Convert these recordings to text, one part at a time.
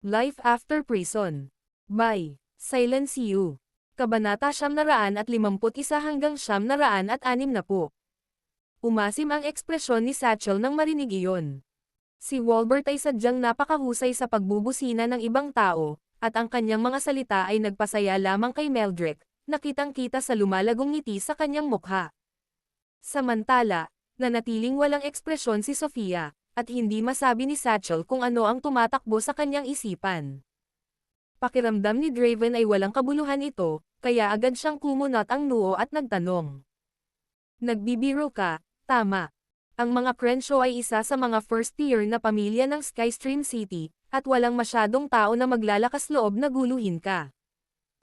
Life After Prison. By Silence You. Kabanata 951 hanggang 960. Umasim ang ekspresyon ni Satchel nang marinig iyon. Si Walbert ay sadyang napakahusay sa pagbubusina ng ibang tao, at ang kanyang mga salita ay nagpasaya lamang kay Meldrick, nakitang-kita sa lumalagong ngiti sa kanyang mukha. Samantala, nanatiling walang ekspresyon si Sofia, at hindi masabi ni Satchel kung ano ang tumatakbo sa kanyang isipan. Pakiramdam ni Draven ay walang kabuluhan ito, kaya agad siyang kumunot ang noo at nagtanong. Nagbibiro ka, tama. Ang mga Crenshaw ay isa sa mga first-tier na pamilya ng Skystream City, at walang masyadong tao na maglalakas loob na guluhin ka.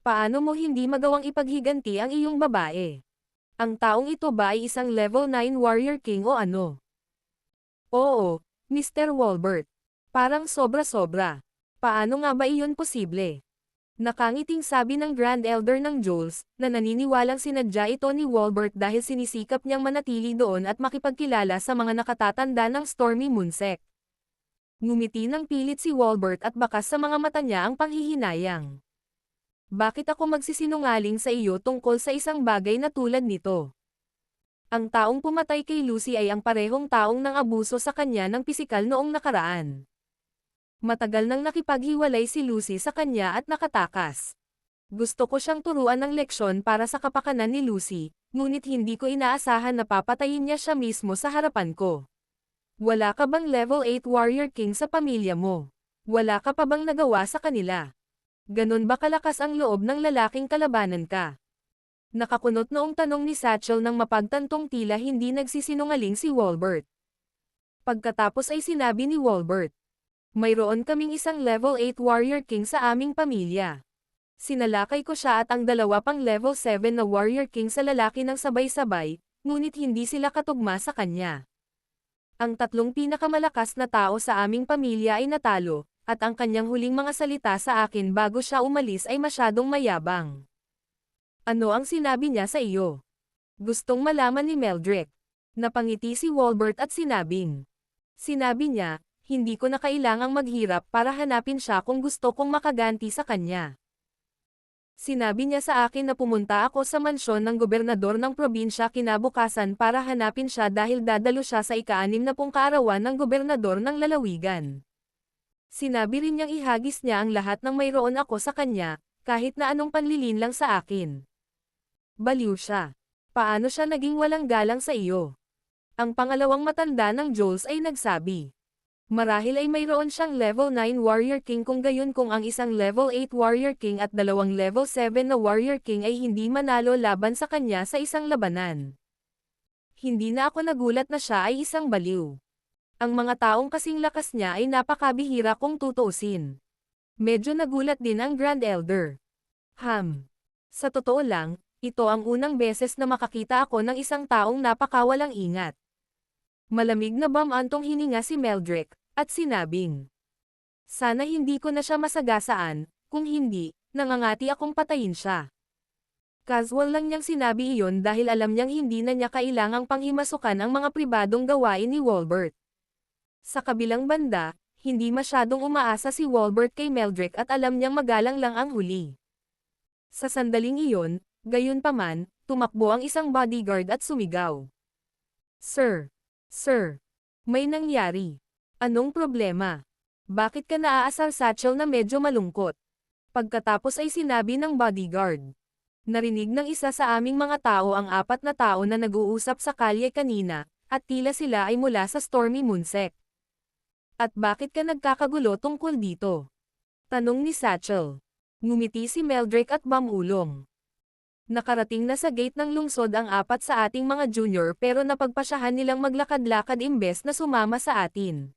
Paano mo hindi magawang ipaghiganti ang iyong babae? Ang taong ito ba ay isang level 9 Warrior King o ano? Oo, Mr. Walbert. Parang sobra-sobra. Paano nga ba iyon posible? Nakangiting sabi ng Grand Elder ng Jules, na naniniwalang sinadya ito ni Walbert dahil sinisikap niyang manatili doon at makipagkilala sa mga nakatatanda ng Stormy Moonsect. Ngumiti ng pilit si Walbert at bakas sa mga mata niya ang panghihinayang. Bakit ako magsisinungaling sa iyo tungkol sa isang bagay na tulad nito? Ang taong pumatay kay Lucy ay ang parehong taong nang abuso sa kanya ng pisikal noong nakaraan. Matagal nang nakipaghiwalay si Lucy sa kanya at nakatakas. Gusto ko siyang turuan ng leksyon para sa kapakanan ni Lucy, ngunit hindi ko inaasahan na papatayin niya siya mismo sa harapan ko. Wala ka bang level 8 Warrior King sa pamilya mo? Wala ka pa bang nagawa sa kanila? Ganon ba kalakas ang loob ng lalaking kalabanan ka? Nakakunot noong tanong ni Satchel nang mapagtantong tila hindi nagsisinungaling si Walbert. Pagkatapos ay sinabi ni Walbert, mayroon kaming isang level 8 Warrior King sa aming pamilya. Sinalakay ko siya at ang dalawa pang level 7 na Warrior King sa lalaki ng sabay-sabay, ngunit hindi sila katugma sa kanya. Ang tatlong pinakamalakas na tao sa aming pamilya ay natalo, at ang kanyang huling mga salita sa akin bago siya umalis ay masyadong mayabang. Ano ang sinabi niya sa iyo? Gustong malaman ni Meldrick. Napangiti si Walbert at sinabing. Sinabi niya, hindi ko na kailangang maghirap para hanapin siya kung gusto kong makaganti sa kanya. Sinabi niya sa akin na pumunta ako sa mansyon ng gobernador ng probinsya kinabukasan para hanapin siya dahil dadalo siya sa ika-60 kaarawan ng gobernador ng lalawigan. Sinabi rin niyang ihagis niya ang lahat ng mayroon ako sa kanya, kahit na anong panlilin lang sa akin. Baliw siya. Paano siya naging walang galang sa iyo? Ang pangalawang matanda ng Jules ay nagsabi. Marahil ay mayroon siyang level 9 Warrior King kung gayon kung ang isang level 8 Warrior King at dalawang level 7 na Warrior King ay hindi manalo laban sa kanya sa isang labanan. Hindi na ako nagulat na siya ay isang baliw. Ang mga taong kasing lakas niya ay napakabihira kung tutuusin. Medyo nagulat din ang Grand Elder. Sa totoo lang, ito ang unang beses na makakita ako ng isang taong napakawalang ingat. Malamig na bamantong hininga si Meldrick, at sinabing. Sana hindi ko na siya masagasaan, kung hindi, nangangati akong patayin siya. Casual lang niyang sinabi iyon dahil alam niyang hindi na niya kailangang panghimasukan ang mga pribadong gawain ni Walbert. Sa kabilang banda, hindi masyadong umaasa si Walbert kay Meldrick at alam niyang magalang lang ang huli. Sa sandaling iyon, gayunpaman, tumakbo ang isang bodyguard at sumigaw. Sir! Sir! May nangyari. Anong problema? Bakit ka naaasar Satchel na medyo malungkot? Pagkatapos ay sinabi ng bodyguard. Narinig ng isa sa aming mga tao ang 4 na tao na nag-uusap sa kalye kanina, at tila sila ay mula sa Stormy Moonsect. At bakit ka nagkakagulo tungkol dito? Tanong ni Satchel. Ngumiti si Meldrick at bamulong. Nakarating na sa gate ng lungsod ang 4 sa ating mga junior pero napagpasyahan nilang maglakad-lakad imbes na sumama sa atin.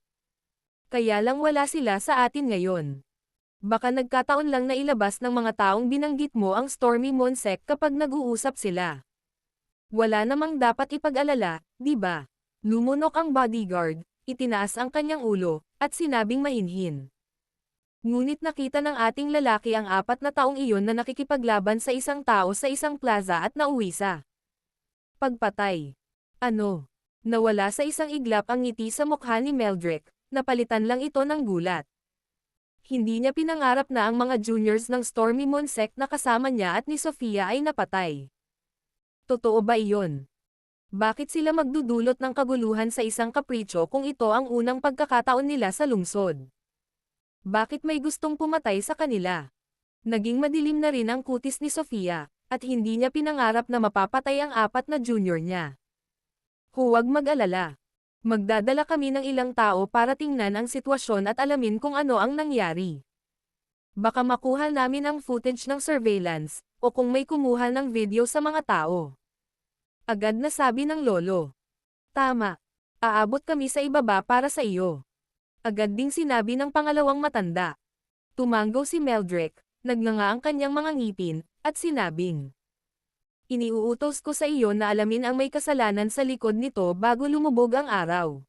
Kaya lang wala sila sa atin ngayon. Baka nagkataon lang na ilabas ng mga taong binanggit mo ang Stormy Moonsect kapag nag-uusap sila. Wala namang dapat ipag-alala, di ba? Lumunok ang bodyguard, itinaas ang kanyang ulo, at sinabing mahinhin. Ngunit nakita ng ating lalaki ang 4 na taong iyon na nakikipaglaban sa isang tao sa isang plaza at nauwi sa pagpatay. Ano? Nawala sa isang iglap ang ngiti sa mukha ni Meldrick, napalitan lang ito ng gulat. Hindi niya pinangarap na ang mga juniors ng Stormy Moon sect na kasama niya at ni Sofia ay napatay. Totoo ba iyon? Bakit sila magdudulot ng kaguluhan sa isang kapritsyo kung ito ang unang pagkakataon nila sa lungsod? Bakit may gustong pumatay sa kanila? Naging madilim na rin ang kutis ni Sofia, at hindi niya pinangarap na mapapatay ang 4 na junior niya. Huwag mag-alala. Magdadala kami ng ilang tao para tingnan ang sitwasyon at alamin kung ano ang nangyari. Baka makuha namin ang footage ng surveillance, o kung may kumuha ng video sa mga tao. Agad na sabi ng lolo. Tama. Aabot kami sa ibaba para sa iyo. Agad ding sinabi ng pangalawang matanda. Tumanggaw si Meldrick, nagnanga ang kanyang mga ngipin, at sinabing. Iniuutos ko sa iyo na alamin ang may kasalanan sa likod nito bago lumubog ang araw.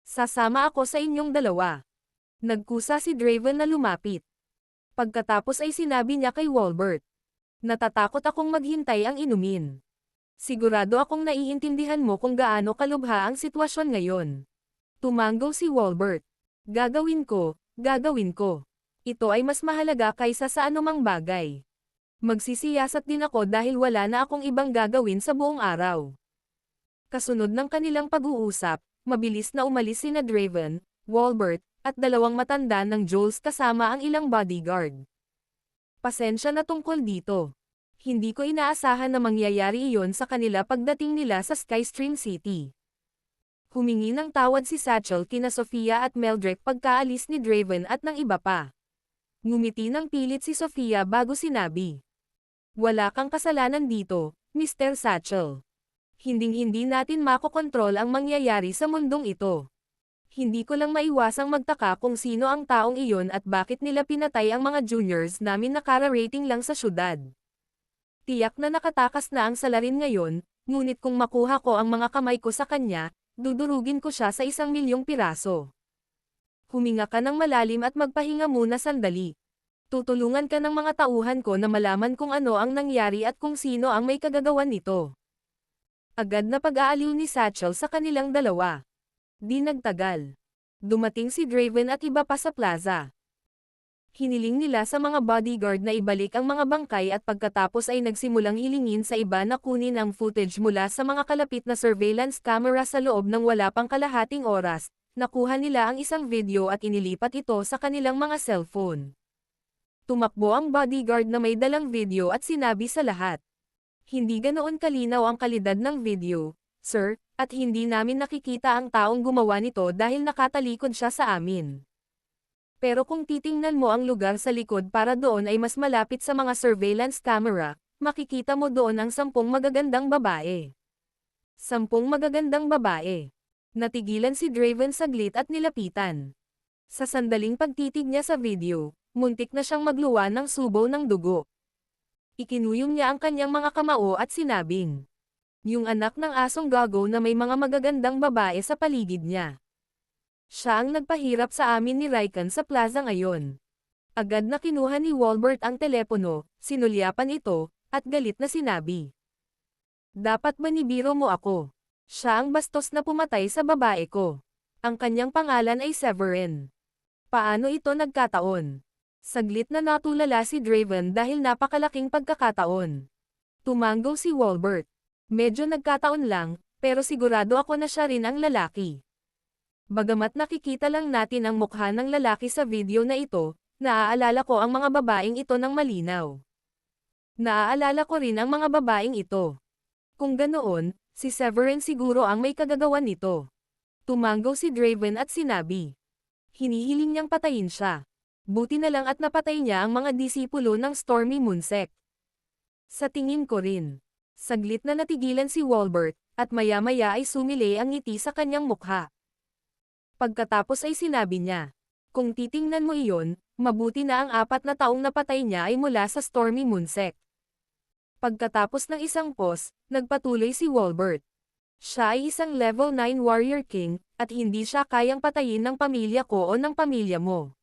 Sasama ako sa inyong dalawa. Nagkusa si Draven na lumapit. Pagkatapos ay sinabi niya kay Walbert. Natatakot akong maghintay ang inumin. Sigurado akong naiintindihan mo kung gaano kalubha ang sitwasyon ngayon. Tumanggaw si Walbert. Gagawin ko, gagawin ko. Ito ay mas mahalaga kaysa sa anumang bagay. Magsisiyasat din ako dahil wala na akong ibang gagawin sa buong araw. Kasunod ng kanilang pag-uusap, mabilis na umalis sina Draven, Walbert, at dalawang matanda ng Jules kasama ang ilang bodyguard. Pasensya na tungkol dito. Hindi ko inaasahan na mangyayari iyon sa kanila pagdating nila sa Skystream City. Humingi ng tawad si Satchel kina Sofia at Meldrick pagkaalis ni Draven at ng iba pa. Ngumiti ng pilit si Sofia bago sinabi. Wala kang kasalanan dito, Mr. Satchel. Hinding-hindi natin makokontrol ang mangyayari sa mundong ito. Hindi ko lang maiwasang magtaka kung sino ang taong iyon at bakit nila pinatay ang mga juniors namin na kara-rating lang sa syudad. Tiyak na nakatakas na ang salarin ngayon, ngunit kung makuha ko ang mga kamay ko sa kanya, dudurugin ko siya sa 1,000,000 piraso. Huminga ka ng malalim at magpahinga muna sandali. Tutulungan ka ng mga tauhan ko na malaman kung ano ang nangyari at kung sino ang may kagagawan nito. Agad na pag-aaliw ni Satchel sa kanilang dalawa. Di nagtagal. Dumating si Draven at iba pa sa plaza. Hiniling nila sa mga bodyguard na ibalik ang mga bangkay at pagkatapos ay nagsimulang hilingin sa iba na kunin ang footage mula sa mga kalapit na surveillance camera sa loob ng wala pang kalahating oras. Nakuha nila ang isang video at inilipat ito sa kanilang mga cellphone. Tumakbo ang bodyguard na may dalang video at sinabi sa lahat. Hindi ganoon kalinaw ang kalidad ng video, sir, at hindi namin nakikita ang taong gumawa nito dahil nakatalikod siya sa amin. Pero kung titingnan mo ang lugar sa likod para doon ay mas malapit sa mga surveillance camera, makikita mo doon ang 10 magagandang babae. 10 magagandang babae. Natigilan si Draven saglit at nilapitan. Sa sandaling pagtitig niya sa video, muntik na siyang magluwa ng subo ng dugo. Ikinuyong niya ang kanyang mga kamao at sinabing, yung anak ng asong gago na may mga magagandang babae sa paligid niya. Siya ang nagpahirap sa amin ni Raikkonen sa plaza ngayon. Agad na kinuha ni Walbert ang telepono, sinulyapan ito, at galit na sinabi. Dapat ba nibiro mo ako? Siya ang bastos na pumatay sa babae ko. Ang kanyang pangalan ay Severin. Paano ito nagkataon? Saglit na natulala si Draven dahil napakalaking pagkakataon. Tumanggaw si Walbert. Medyo nagkataon lang, pero sigurado ako na siya rin ang lalaki. Bagamat nakikita lang natin ang mukha ng lalaki sa video na ito, naaalala ko ang mga babaeng ito ng malinaw. Naaalala ko rin ang mga babaeng ito. Kung ganoon, si Severin siguro ang may kagagawan nito. Tumanggaw si Draven at sinabi. Hinihiling niyang patayin siya. Buti na lang at napatay niya ang mga disipulo ng Stormy Moon sect. Sa tingin ko rin. Saglit na natigilan si Walbert, at maya-maya ay sumili ang ngiti sa kanyang mukha. Pagkatapos ay sinabi niya, kung titingnan mo iyon, mabuti na ang 4 na taong napatay niya ay mula sa Stormy Moon sect. Pagkatapos ng isang pause, nagpatuloy si Walbert. Siya ay isang level 9 warrior king, at hindi siya kayang patayin ng pamilya ko o ng pamilya mo.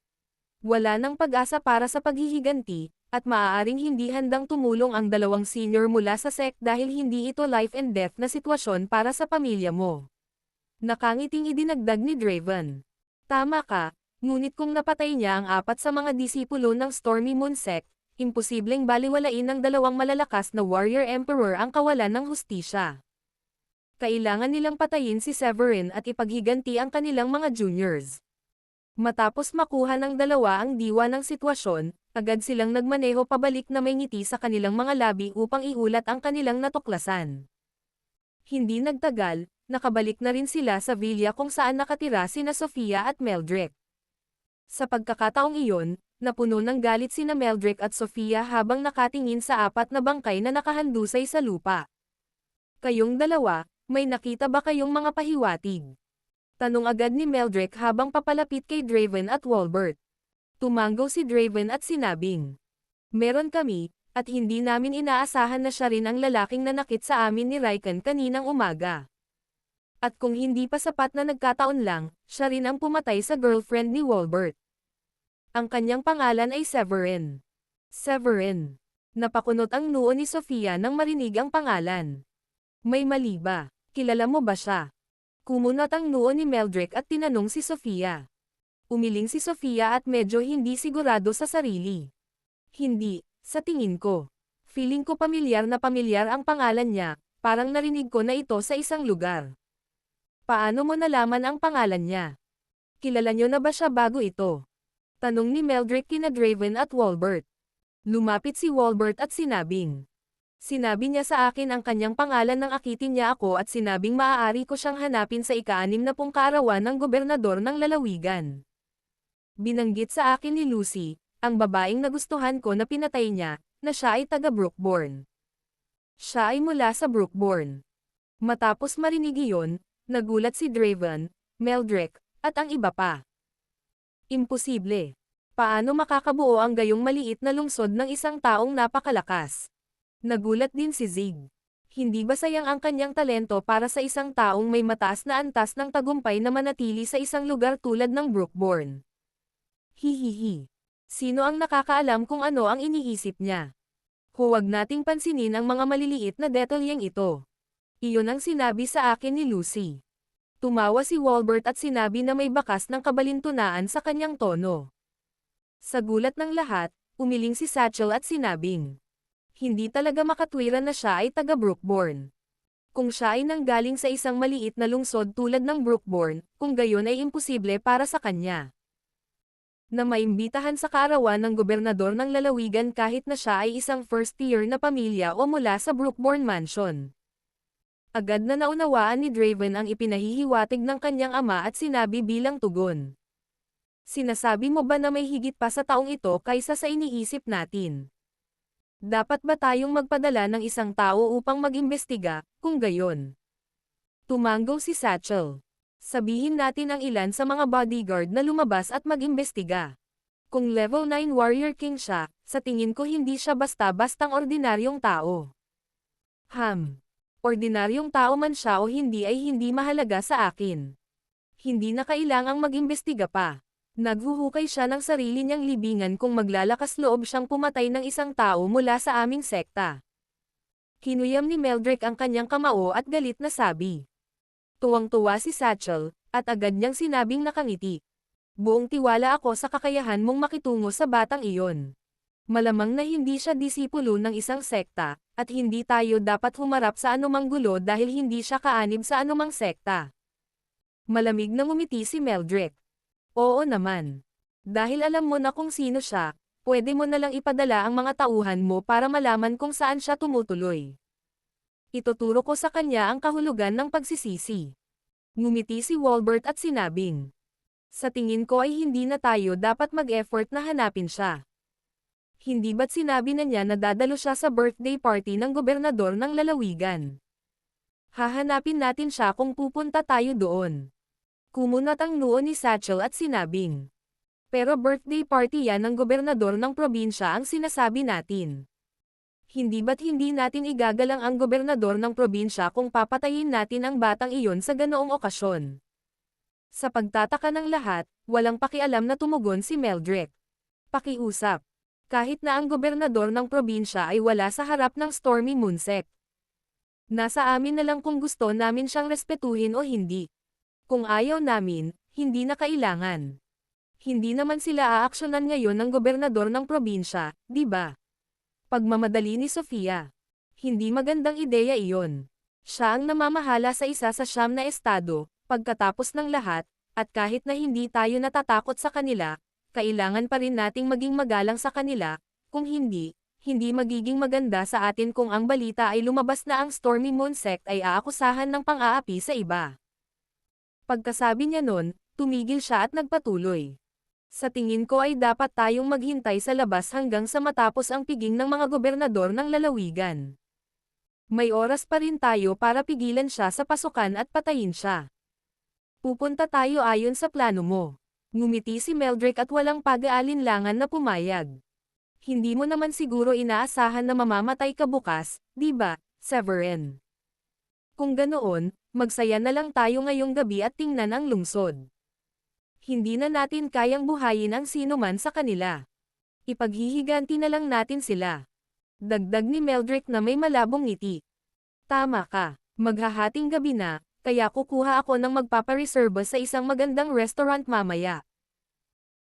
Wala nang pag-asa para sa paghihiganti, at maaaring hindi handang tumulong ang 2 senior mula sa sect dahil hindi ito life and death na sitwasyon para sa pamilya mo. Nakangiting idinagdag ni Draven. Tama ka, Ngunit kung napatay niya ang 4 sa mga disipulo ng Stormy Moon Sect, imposibleng baliwalain ng dalawang malalakas na warrior emperor ang kawalan ng hustisya. Kailangan nilang patayin si Severin at ipaghiganti ang kanilang mga juniors. Matapos makuha ng dalawa ang diwa ng sitwasyon, agad silang nagmaneho pabalik na may ngiti sa kanilang mga labi upang iulat ang kanilang natuklasan. Hindi nagtagal, nakabalik na rin sila sa villa kung saan nakatira sina Sofia at Meldrick. Sa pagkakataong iyon, napuno ng galit sina Meldrick at Sofia habang nakatingin sa 4 na bangkay na nakahandusay sa lupa. Kayong dalawa, may nakita ba kayong mga pahiwatig? Tanong agad ni Meldrick habang papalapit kay Draven at Walbert. Tumanggaw si Draven at sinabing, "Meron kami, at hindi namin inaasahan na siya rin ang lalaking nanakit sa amin ni Raikon kaninang umaga. At kung hindi pa sapat na nagkataon lang, siya rin ang pumatay sa girlfriend ni Walbert. Ang kanyang pangalan ay Severin." Severin. Napakunot ang noo ni Sofia nang marinig ang pangalan. "May mali ba? Kilala mo ba siya?" Kumunot ang noo ni Meldrick at tinanong si Sofia. Umiling si Sofia at medyo hindi sigurado sa sarili. "Hindi, sa tingin ko. Feeling ko pamilyar na pamilyar ang pangalan niya, parang narinig ko na ito sa isang lugar." "Paano mo nalaman ang pangalan niya? Kilala niyo na ba siya bago ito?" Tanong ni Meldrick kina Draven at Walbert. Lumapit si Walbert at sinabing, "Sinabi niya sa akin ang kanyang pangalan nang akitin niya ako at sinabing maaari ko siyang hanapin sa ika-60 kaarawan ng gobernador ng lalawigan. Binanggit sa akin ni Lucy, ang babaeng nagustuhan ko na pinatay niya, na siya ay taga Brookborn. Siya ay mula sa Brookborn." Matapos marinig iyon, nagulat si Draven, Meldrick, at ang iba pa. Imposible. Paano makakabuo ang gayong maliit na lungsod ng isang taong napakalakas? Nagulat din si Zig. Hindi ba sayang ang kanyang talento para sa isang taong may mataas na antas ng tagumpay na manatili sa isang lugar tulad ng Brookborn? Hihihi. Sino ang nakakaalam kung ano ang iniisip niya? Huwag nating pansinin ang mga maliliit na detalyeng ito. Iyon ang sinabi sa akin ni Lucy. Tumawa si Walbert at sinabi na may bakas ng kabalintunaan sa kanyang tono. Sa gulat ng lahat, umiling si Satchel at sinabing, "Hindi talaga makatwiran na siya ay taga Brookborn. Kung siya ay nanggaling sa isang maliit na lungsod tulad ng Brookborn, kung gayon ay imposible para sa kanya na maimbitahan sa kaarawan ng gobernador ng lalawigan kahit na siya ay isang first-tier na pamilya o mula sa Brookborn Mansion." Agad na naunawaan ni Draven ang ipinahihiwatig ng kanyang ama at sinabi bilang tugon. "Sinasabi mo ba na may higit pa sa taong ito kaysa sa iniisip natin? Dapat ba tayong magpadala ng isang tao upang mag-imbestiga, kung gayon?" Tumanggaw si Satchel. "Sabihin natin ang ilan sa mga bodyguard na lumabas at mag-imbestiga. Kung level 9 warrior king siya, sa tingin ko hindi siya basta-bastang ordinaryong tao. Ordinaryong tao man siya o hindi ay hindi mahalaga sa akin. Hindi na kailangang mag-imbestiga pa. Naghuhukay siya ng sarili niyang libingan kung maglalakas loob siyang pumatay ng isang tao mula sa aming sekta." Kinuyam ni Meldrick ang kanyang kamao at galit na sabi. Tuwang-tuwa si Satchel, at agad niyang sinabing nakangiti. "Buong tiwala ako sa kakayahan mong makitungo sa batang iyon. Malamang na hindi siya disipulo ng isang sekta, at hindi tayo dapat humarap sa anumang gulo dahil hindi siya kaanib sa anumang sekta." Malamig na ngumiti si Meldrick. "Oo naman. Dahil alam mo na kung sino siya, pwede mo na lang ipadala ang mga tauhan mo para malaman kung saan siya tumutuloy. Ituturo ko sa kanya ang kahulugan ng pagsisisi." Ngumiti si Walbert at sinabing, "Sa tingin ko ay hindi na tayo dapat mag-effort na hanapin siya. Hindi ba't sinabi na niya na dadalo siya sa birthday party ng gobernador ng lalawigan? Hahanapin natin siya kung pupunta tayo doon." Kumunot ang noo ni Satchel at sinabing, "Pero birthday party yan ng gobernador ng probinsya ang sinasabi natin. Hindi ba't hindi natin igagalang ang gobernador ng probinsya kung papatayin natin ang batang iyon sa ganoong okasyon?" Sa pagtataka ng lahat, walang pakialam na tumugon si Meldrick. "Pakiusap. Kahit na ang gobernador ng probinsya ay wala sa harap ng Stormy Moon Sect. Nasa amin na lang kung gusto namin siyang respetuhin o hindi. Kung ayaw namin, hindi na kailangan. Hindi naman sila aaksyonan ngayon ng gobernador ng probinsya, di ba? Pagmamadali ni Sofia. Hindi magandang ideya iyon. Siya ang namamahala sa isa sa 9 na estado, pagkatapos ng lahat, at kahit na hindi tayo natatakot sa kanila, kailangan pa rin nating maging magalang sa kanila, kung hindi, hindi magiging maganda sa atin kung ang balita ay lumabas na ang Stormy Moon Sect ay aakusahan ng pang-aapi sa iba. Pagkasabi niya nun, tumigil siya at nagpatuloy. Sa tingin ko ay dapat tayong maghintay sa labas hanggang sa matapos ang piging ng mga gobernador ng lalawigan. May oras pa rin tayo para pigilan siya sa pasukan at patayin siya. Pupunta tayo ayon sa plano mo. Ngumiti si Meldrick at walang pag-aalinlangan na pumayag. Hindi mo naman siguro inaasahan na mamamatay ka bukas, di ba, Severin? Kung ganoon, magsaya na lang tayo ngayong gabi at tingnan ang lungsod. Hindi na natin kayang buhayin ang sino man sa kanila. Ipaghihiganti na lang natin sila. Dagdag ni Meldrick na may malabong ngiti. Tama ka, maghahating gabi na, kaya kukuha ako ng magpapareserba sa isang magandang restaurant mamaya.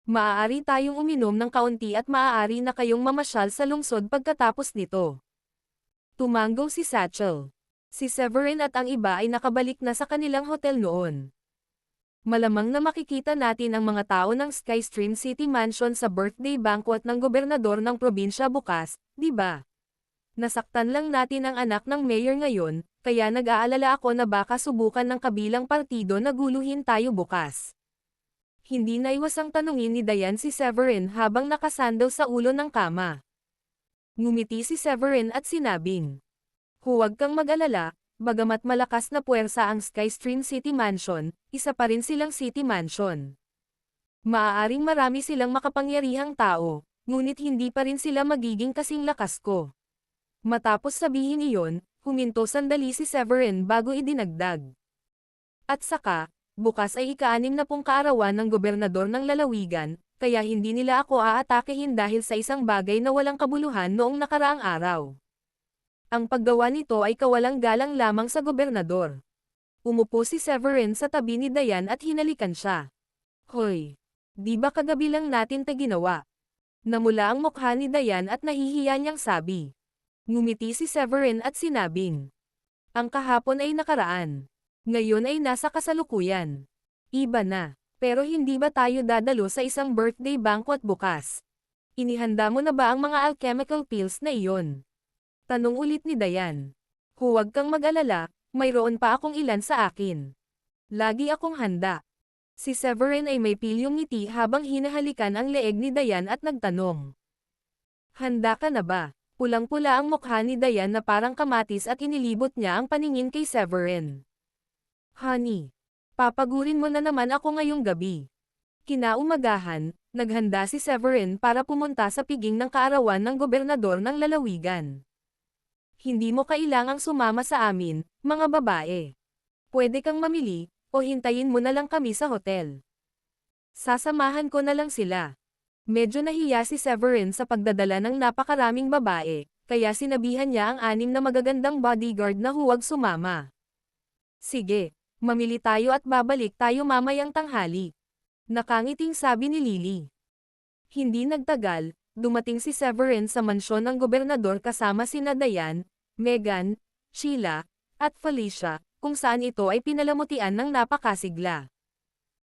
Maaari tayong uminom ng kaunti at maaari na kayong mamasyal sa lungsod pagkatapos nito. Tumanggong si Satchel. Si Severin at ang iba ay nakabalik na sa kanilang hotel noon. Malamang na makikita natin ang mga tao ng Skystream City Mansion sa birthday banquet ng gobernador ng probinsya bukas, di ba? Nasaktan lang natin ang anak ng mayor ngayon, kaya nag-aalala ako na baka subukan ng kabilang partido na guluhin tayo bukas. Hindi naiwasang tanungin ni Diane si Severin habang nakasandal sa ulo ng kama. Ngumiti si Severin at sinabing, huwag kang mag-alala. Bagamat malakas na puwersa ang Skystream City Mansion, isa pa rin silang City Mansion. Maaaring marami silang makapangyarihang tao, ngunit hindi pa rin sila magiging kasing lakas ko. Matapos sabihin iyon, huminto sandali si Severin bago idinagdag. At saka, bukas ay ika-60 kaarawan ng gobernador ng lalawigan, kaya hindi nila ako aatakehin dahil sa isang bagay na walang kabuluhan noong nakaraang araw. Ang paggawa nito ay kawalang galang lamang sa gobernador. Umupo si Severin sa tabi ni Diane at hinalikan siya. Hoy! Di ba kagabi lang natin ta ginawa? Namula ang mukha ni Diane at nahihiya niyang sabi. Ngumiti si Severin at sinabing, ang kahapon ay nakaraan. Ngayon ay nasa kasalukuyan. Iba na. Pero hindi ba tayo dadalo sa isang birthday banquet bukas? Inihanda mo na ba ang mga alchemical pills na iyon? Tanong ulit ni Diane. Huwag kang mag-alala, mayroon pa akong ilan sa akin. Lagi akong handa. Si Severin ay may pilyong ngiti habang hinahalikan ang leeg ni Diane at nagtanong. Handa ka na ba? Pulang-pula ang mukha ni Diane na parang kamatis at inilibot niya ang paningin kay Severin. Honey, papagurin mo na naman ako ngayong gabi. Kinaumagahan, naghanda si Severin para pumunta sa piging ng kaarawan ng gobernador ng lalawigan. Hindi mo kailangang sumama sa amin, mga babae. Pwede kang mamili, o hintayin mo na lang kami sa hotel. Sasamahan ko na lang sila. Medyo nahiya si Severin sa pagdadala ng napakaraming babae, kaya sinabihan niya ang 6 na magagandang bodyguard na huwag sumama. Sige, mamili tayo at babalik tayo mamayang tanghali. Nakangiting sabi ni Lily. Hindi nagtagal, dumating si Severin sa mansyon ng gobernador kasama sina Diane, Megan, Sheila, at Felicia, kung saan ito ay pinalamutian ng napakasigla.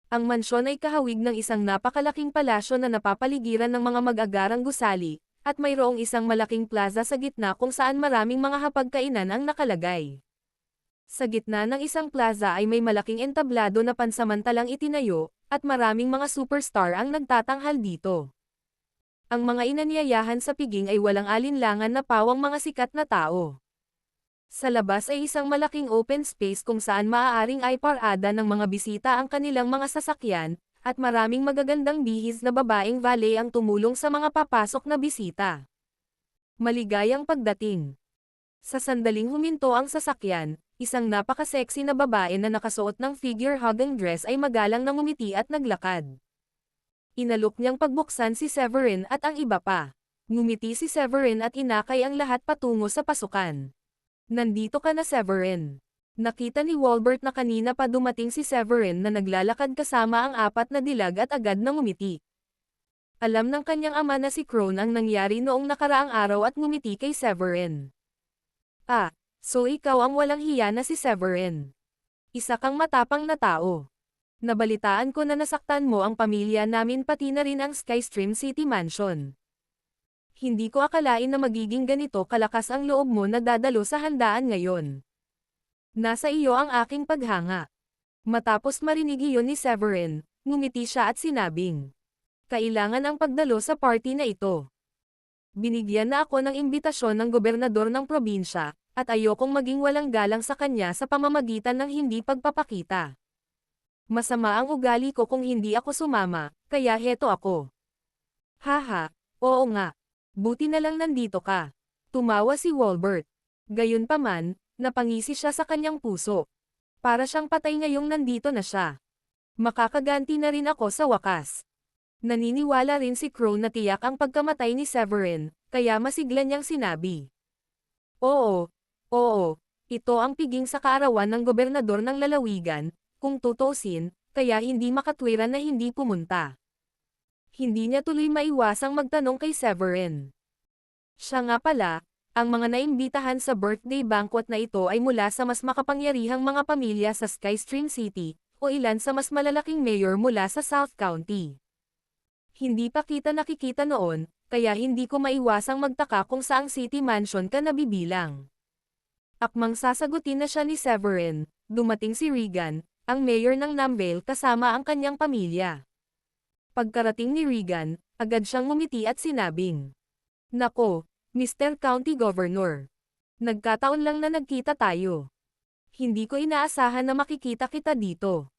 Ang mansyon ay kahawig ng isang napakalaking palasyo na napapaligiran ng mga mag-agarang gusali, at mayroong isang malaking plaza sa gitna kung saan maraming mga hapagkainan ang nakalagay. Sa gitna ng isang plaza ay may malaking entablado na pansamantalang itinayo, at maraming mga superstar ang nagtatanghal dito. Ang mga inanyayahan sa piging ay walang alinlangan na pawang mga sikat na tao. Sa labas ay isang malaking open space kung saan maaaring ay parada ng mga bisita ang kanilang mga sasakyan, at maraming magagandang bihis na babaeng valet ang tumulong sa mga papasok na bisita. Maligayang pagdating. Sa sandaling huminto ang sasakyan, isang napaka-sexy na babae na nakasuot ng figure-hugging dress ay magalang na ngumiti at naglakad. Inalok niyang pagbuksan si Severin at ang iba pa. Ngumiti si Severin at inakay ang lahat patungo sa pasukan. Nandito ka na, Severin. Nakita ni Walbert na kanina pa dumating si Severin na naglalakad kasama ang 4 na dilag at agad na ngumiti. Alam ng kanyang ama na si Crone ang nangyari noong nakaraang araw at ngumiti kay Severin. Ah, so ikaw ang walang hiya na si Severin. Isa kang matapang na tao. Nabalitaan ko na nasaktan mo ang pamilya namin pati na rin ang Skystream City Mansion. Hindi ko akalain na magiging ganito kalakas ang loob mo na dadalo sa handaan ngayon. Nasa iyo ang aking paghanga. Matapos marinig iyon ni Severin, ngumiti siya at sinabing, kailangan ang pagdalo sa party na ito. Binigyan na ako ng imbitasyon ng gobernador ng probinsya, at ayokong maging walang galang sa kanya sa pamamagitan ng hindi pagpapakita. Masama ang ugali ko kung hindi ako sumama, kaya heto ako. Haha, oo nga. Buti na lang nandito ka. Tumawa si Walbert. Gayunpaman, napangisi siya sa kanyang puso. Para siyang patay ngayong nandito na siya. Makakaganti na rin ako sa wakas. Naniniwala rin si Crone na tiyak ang pagkamatay ni Severin, kaya masigla niyang sinabi. Oo, ito ang piging sa kaarawan ng gobernador ng lalawigan, kung tutusin, kaya hindi makatwiran na hindi pumunta. Hindi niya tuloy maiwasang magtanong kay Severin. Siya nga pala, ang mga naimbitahan sa birthday banquet na ito ay mula sa mas makapangyarihang mga pamilya sa Skystream City, o ilan sa mas malalaking mayor mula sa South County. Hindi pa kita nakikita noon, kaya hindi ko maiwasang magtaka kung saang city mansion ka nabibilang. Akmang sasagutin na siya ni Severin, dumating si Regan, ang mayor ng Namvale kasama ang kanyang pamilya. Pagkarating ni Regan, agad siyang ngumiti at sinabing, Nako, Mr. County Governor. Nagkataon lang na nagkita tayo. Hindi ko inaasahan na makikita kita dito.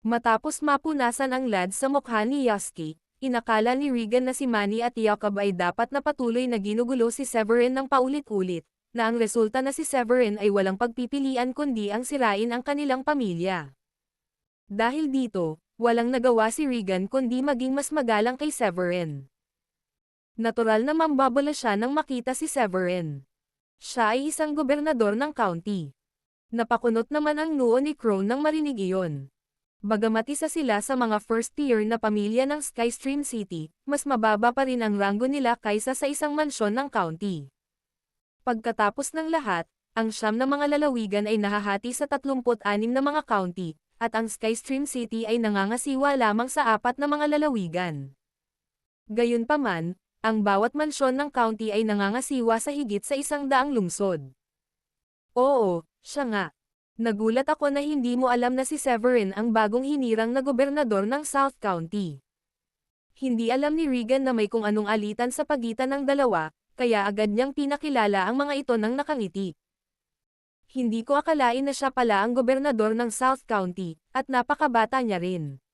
Matapos mapunasan ang lad sa mukha ni Yosky, inakala ni Regan na si Manny at Jacob ay dapat na patuloy na ginugulo si Severin ng paulit-ulit, na ang resulta na si Severin ay walang pagpipilian kundi ang sirain ang kanilang pamilya. Dahil dito, walang nagawa si Regan kundi maging mas magalang kay Severin. Natural na mambabala siya nang makita si Severin. Siya ay isang gobernador ng county. Napakunot naman ang noo ni Crone nang marinig iyon. Bagamat isa sila sa mga first-tier na pamilya ng Skystream City, mas mababa pa rin ang ranggo nila kaysa sa isang mansyon ng county. Pagkatapos ng lahat, ang 9 na mga lalawigan ay nahahati sa 36 na mga county, at ang Skystream City ay nangangasiwa lamang sa 4 na mga lalawigan. Gayunpaman, ang bawat mansyon ng county ay nangangasiwa sa higit sa 100 lungsod. Oo, siya nga. Nagulat ako na hindi mo alam na si Severin ang bagong hinirang na gobernador ng South County. Hindi alam ni Regan na may kung anong alitan sa pagitan ng dalawa, kaya agad niyang pinakilala ang mga ito nang nakangiti. Hindi ko akalain na siya pala ang gobernador ng South County, at napakabata niya rin.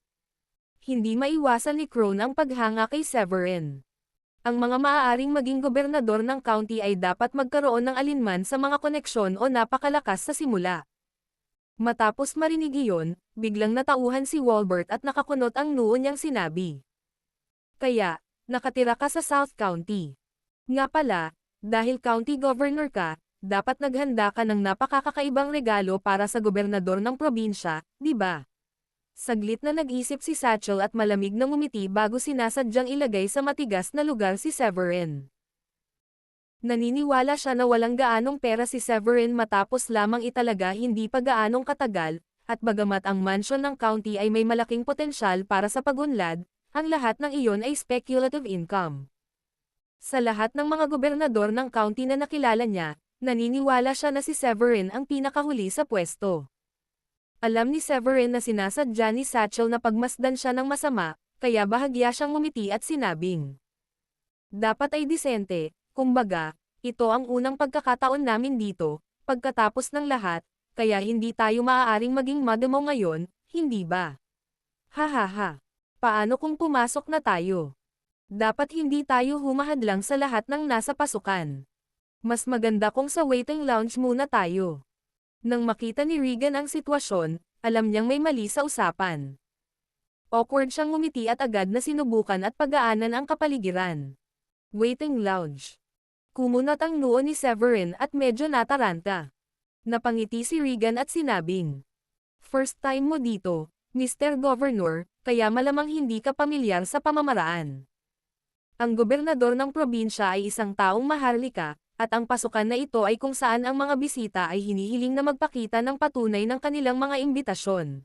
Hindi maiwasan ni Crone ang paghanga kay Severin. Ang mga maaaring maging gobernador ng county ay dapat magkaroon ng alinman sa mga koneksyon o napakalakas sa simula. Matapos marinig iyon, biglang natauhan si Walbert at nakakunot ang noo niyang sinabi. Kaya, nakatira ka sa South County. Nga pala, dahil county governor ka, dapat naghanda ka ng napakakakaibang regalo para sa gobernador ng probinsya, di ba? Saglit na nag-isip si Satchel at malamig na ngumiti bago sinasadyang ilagay sa matigas na lugar si Severin. Naniniwala siya na walang gaanong pera si Severin matapos lamang italaga hindi pa gaanong katagal, at bagamat ang mansion ng county ay may malaking potensyal para sa pagunlad, ang lahat ng iyon ay speculative income. Sa lahat ng mga gobernador ng county na nakilala niya, naniniwala siya na si Severin ang pinakahuli sa pwesto. Alam ni Severin na sinasadya ni Satchel na pagmasdan siya ng masama, kaya bahagya siyang ngumiti at sinabing, dapat ay disente. Kumbaga, ito ang unang pagkakataon namin dito, pagkatapos ng lahat, kaya hindi tayo maaaring maging madamo ngayon, hindi ba? Hahaha. Paano kung pumasok na tayo? Dapat hindi tayo humahadlang sa lahat ng nasa pasukan. Mas maganda kung sa waiting lounge muna tayo. Nang makita ni Regan ang sitwasyon, alam niyang may mali sa usapan. Awkward siyang ngumiti at agad na sinubukan at pagaanan ang kapaligiran. Waiting lounge. Kumunat ang noo ni Severin at medyo nataranta. Napangiti si Regan at sinabing, "First time mo dito, Mr. Governor, kaya malamang hindi ka pamilyar sa pamamaraan." Ang gobernador ng probinsya ay isang taong maharlika, at ang pasukan na ito ay kung saan ang mga bisita ay hinihiling na magpakita ng patunay ng kanilang mga imbitasyon.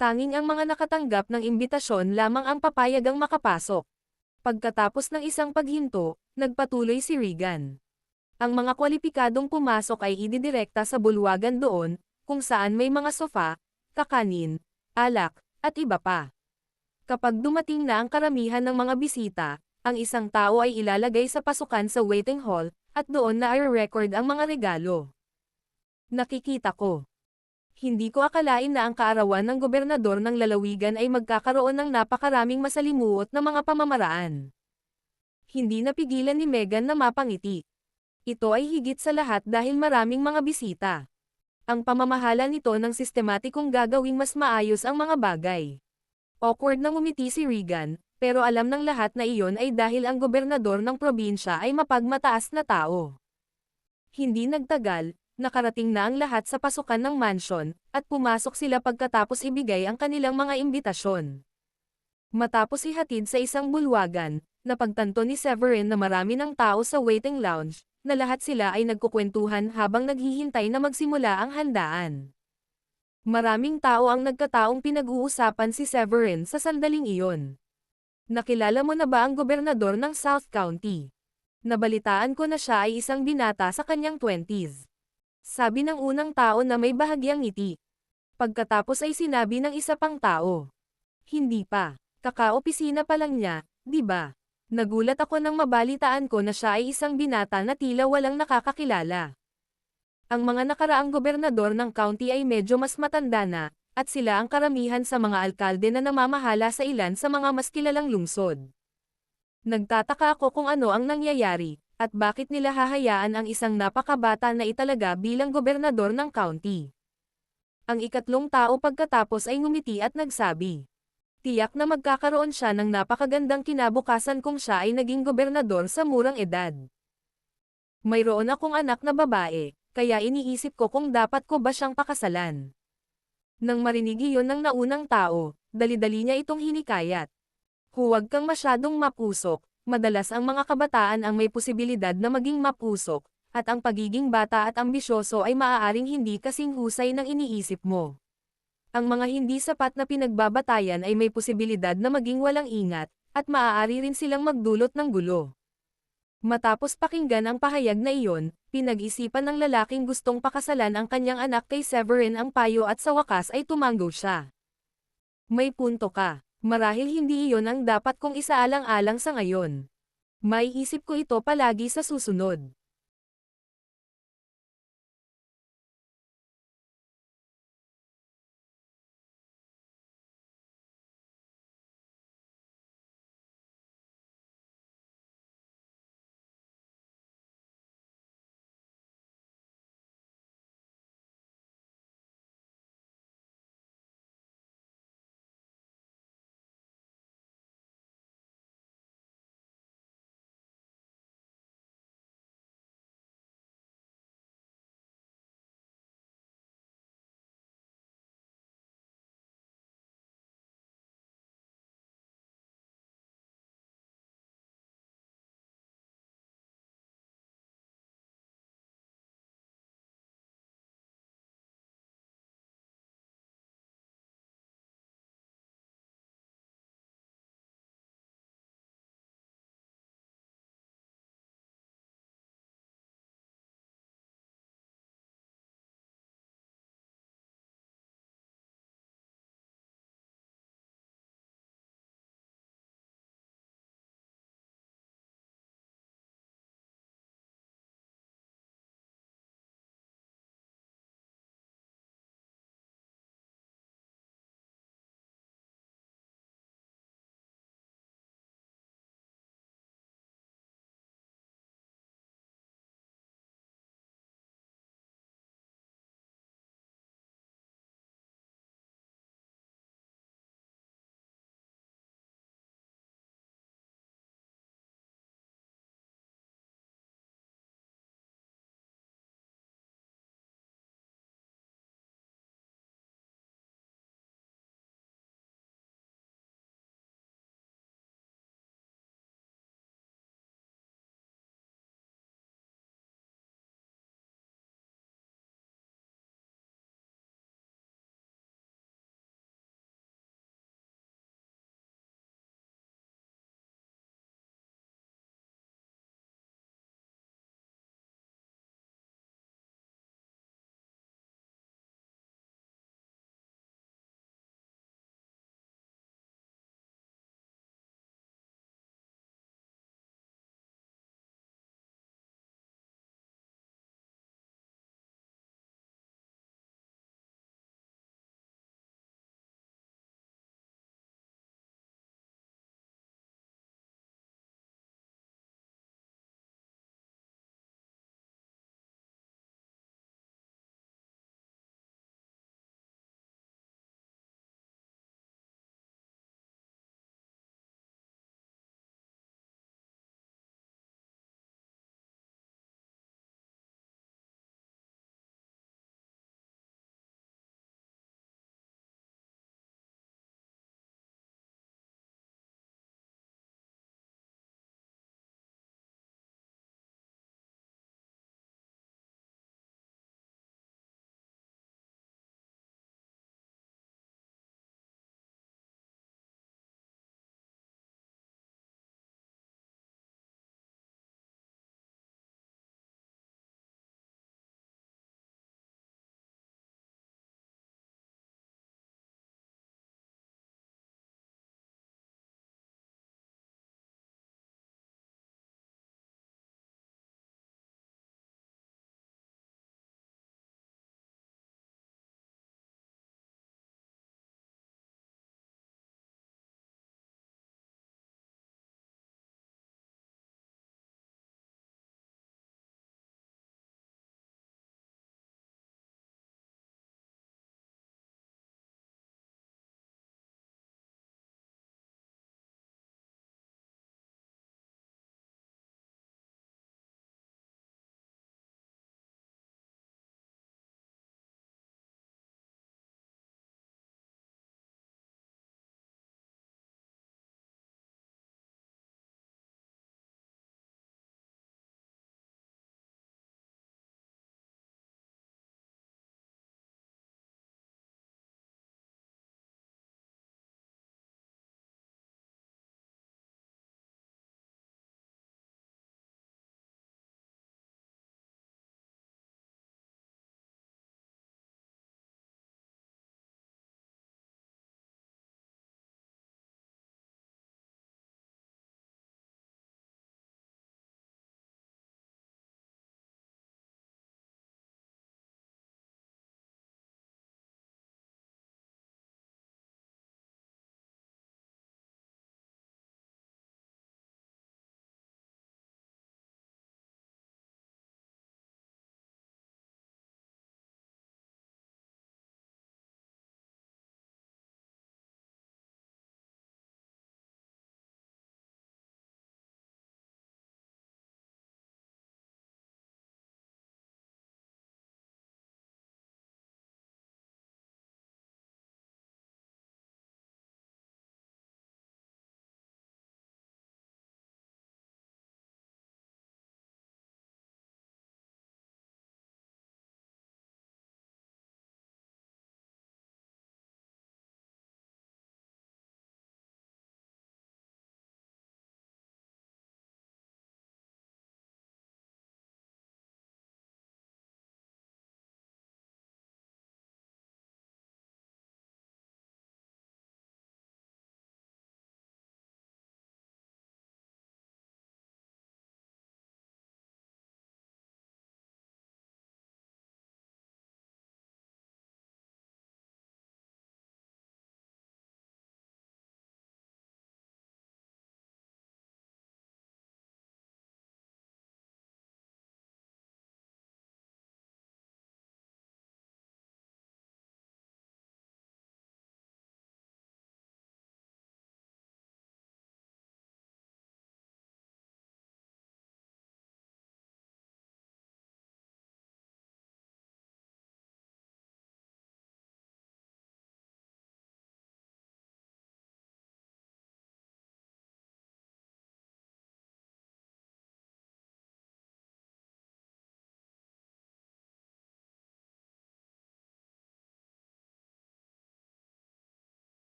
Tanging ang mga nakatanggap ng imbitasyon lamang ang papayagang makapasok. Pagkatapos ng isang paghinto, nagpatuloy si Regan. Ang mga kwalipikadong pumasok ay ididirekta sa bulwagan doon, kung saan may mga sofa, kakanin, alak, at iba pa. Kapag dumating na ang karamihan ng mga bisita, ang isang tao ay ilalagay sa pasukan sa waiting hall, at doon na i-record ang mga regalo. Nakikita ko. Hindi ko akalain na ang kaarawan ng gobernador ng lalawigan ay magkakaroon ng napakaraming masalimuot na mga pamamaraan. Hindi napigilan ni Megan na mapangiti. Ito ay higit sa lahat dahil maraming mga bisita. Ang pamamahala nito ng sistematikong gagawing mas maayos ang mga bagay. Awkward na ngumiti si Regan, pero alam ng lahat na iyon ay dahil ang gobernador ng probinsya ay mapagmataas na tao. Hindi nagtagal, nakarating na ang lahat sa pasukan ng mansyon, at pumasok sila pagkatapos ibigay ang kanilang mga imbitasyon. Matapos ihatid sa isang bulwagan, napagtanto ni Severin na marami ng tao sa waiting lounge, na lahat sila ay nagkukwentuhan habang naghihintay na magsimula ang handaan. Maraming tao ang nagkataong pinag-uusapan si Severin sa sandaling iyon. "Nakilala mo na ba ang gobernador ng South County? Nabalitaan ko na siya ay isang binata sa kanyang 20s. Sabi ng unang tao na may bahagyang ngiti. Pagkatapos ay sinabi ng isa pang tao, "Hindi pa. Kaka-opisina pa lang niya, di ba?" Nagulat ako nang mabalitaan ko na siya ay isang binata na tila walang nakakakilala. Ang mga nakaraang gobernador ng county ay medyo mas matanda na, at sila ang karamihan sa mga alkalde na namamahala sa ilan sa mga mas kilalang lungsod. Nagtataka ako kung ano ang nangyayari, at bakit nila hahayaan ang isang napakabata na italaga bilang gobernador ng county. Ang ikatlong tao pagkatapos ay ngumiti at nagsabi, "Tiyak na magkakaroon siya ng napakagandang kinabukasan kung siya ay naging gobernador sa murang edad. Mayroon akong anak na babae, kaya iniisip ko kung dapat ko ba siyang pakasalan." Nang marinig iyon ng naunang tao, dali-dali niya itong hinikayat. "Huwag kang masyadong mapusok, madalas ang mga kabataan ang may posibilidad na maging mapusok, at ang pagiging bata at ambisyoso ay maaaring hindi kasing husay ng iniisip mo. Ang mga hindi sapat na pinagbabatayan ay may posibilidad na maging walang ingat, at maaari rin silang magdulot ng gulo." Matapos pakinggan ang pahayag na iyon, pinag-isipan ng lalaking gustong pakasalan ang kanyang anak kay Severin ang payo at sa wakas ay tumango siya. "May punto ka. Marahil hindi iyon ang dapat kong isaalang-alang sa ngayon. Maiisip ko ito palagi sa susunod."